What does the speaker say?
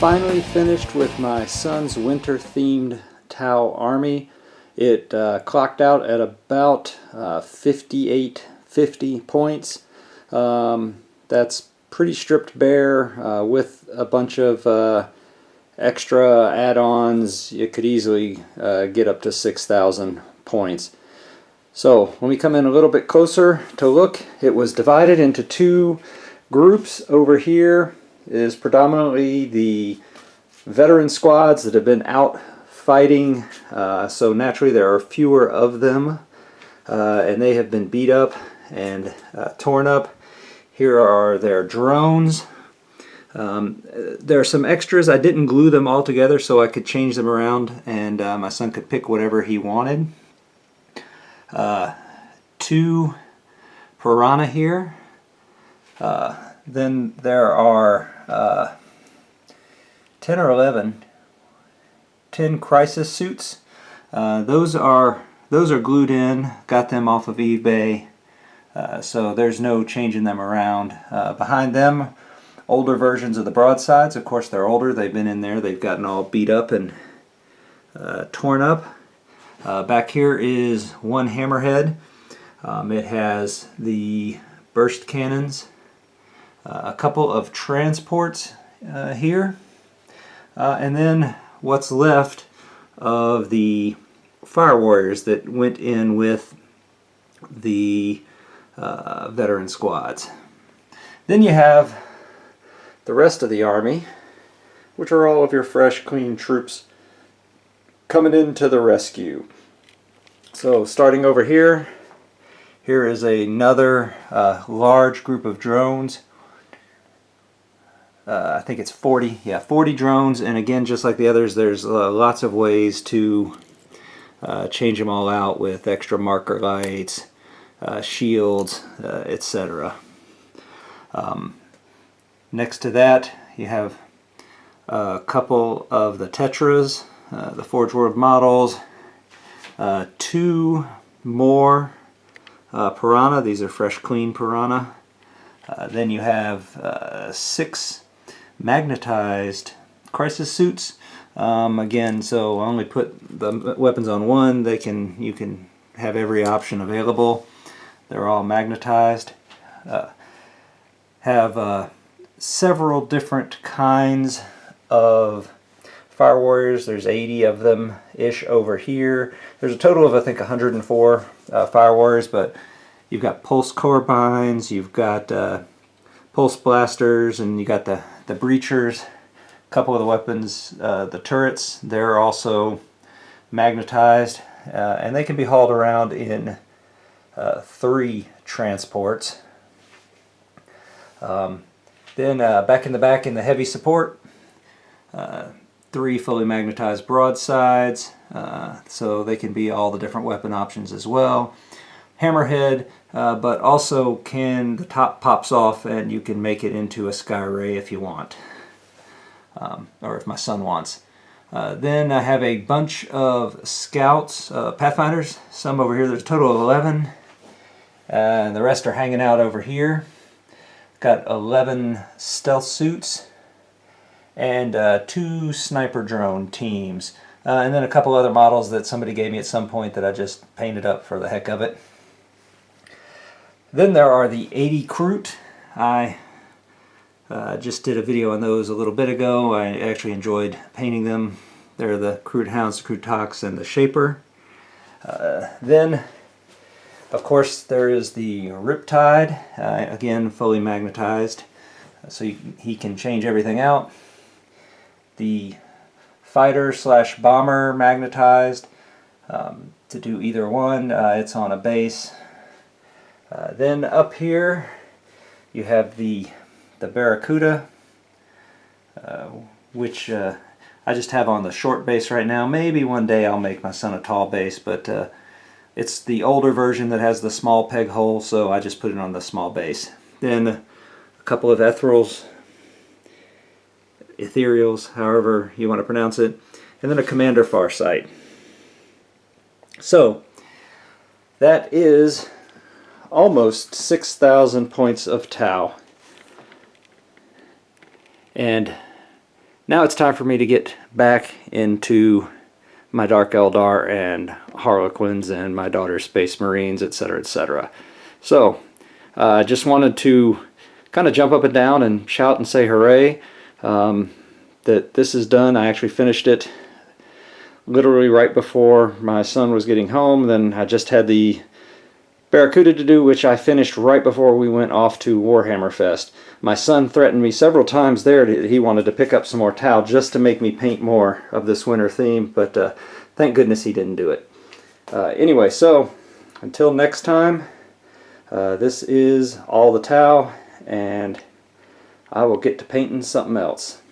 finally finished with my son's winter-themed Tau army. It clocked out at about 5850 points. That's pretty stripped bare with a bunch of extra add-ons. You could easily get up to 6,000 points. So when we come in a little bit closer to look, it was divided into two groups. Over here is predominantly the veteran squads that have been out fighting, so naturally there are fewer of them, and they have been beat up and torn up. Here are their drones. There are some extras. I didn't glue them all together so I could change them around, and my son could pick whatever he wanted. Two Piranha here. Then there are 10 or 10 Crisis suits. Those are glued in. Got them off of eBay, so there's no changing them around. Behind them, older versions of the broadsides. Of course, they're older. They've been in there. They've gotten all beat up and torn up. Back here is one Hammerhead. It has the burst cannons. A couple of transports here, and then what's left of the Fire Warriors that went in with the veteran squads. Then you have the rest of the army, which are all of your fresh, clean troops coming into the rescue. So starting over here, here is another large group of drones. I think it's 40 drones, and again, just like the others, there's lots of ways to change them all out with extra marker lights, shields, etc. Next to that, you have a couple of the Tetras, the Forge World models, two more Piranha. These are fresh, clean Piranha. Then you have 6 magnetized Crisis suits. Again, so I only put the weapons on one. You can have every option available. They're all magnetized. Have several different kinds of Fire Warriors. There's 80 of them ish over here. There's a total of I think 104 Fire Warriors, but you've got pulse carbines, you've got pulse blasters, and you got the breachers. A couple of the weapons, the turrets, they're also magnetized, and they can be hauled around in 3 transports. Then back in the back in the heavy support, 3 fully magnetized broadsides, so they can be all the different weapon options as well. Hammerhead, but also the top pops off and you can make it into a Sky Ray if you want, or if my son wants. Then I have a bunch of scouts, Pathfinders, some over here. There's a total of 11, and the rest are hanging out over here. Got 11 stealth suits and 2 sniper drone teams, and then a couple other models that somebody gave me at some point that I just painted up for the heck of it. Then there are the 80 Kroot. I just did a video on those a little bit ago. I actually enjoyed painting them. They're the Kroot Hounds, the Kroot Tox, and the Shaper. Then, of course, there is the Riptide, again fully magnetized, so he can change everything out. The Fighter / Bomber magnetized, to do either one. It's on a base. Then up here you have the Barracuda, which I just have on the short base right now. Maybe one day I'll make my son a tall base, but it's the older version that has the small peg hole, so I just put it on the small base. Then a couple of Ethereals, however you want to pronounce it, and then a Commander Farsight. So that is almost 6,000 points of Tau. And now it's time for me to get back into my Dark Eldar and Harlequins and my daughter's Space Marines, etc., etc. So, I just wanted to kind of jump up and down and shout and say hooray that this is done. I actually finished it literally right before my son was getting home. Then I just had the Barracuda to do, which I finished right before we went off to Warhammer Fest. My son threatened me several times there that he wanted to pick up some more towel just to make me paint more of this winter theme, but thank goodness he didn't do it. Anyway, so until next time, this is all the towel, and I will get to painting something else.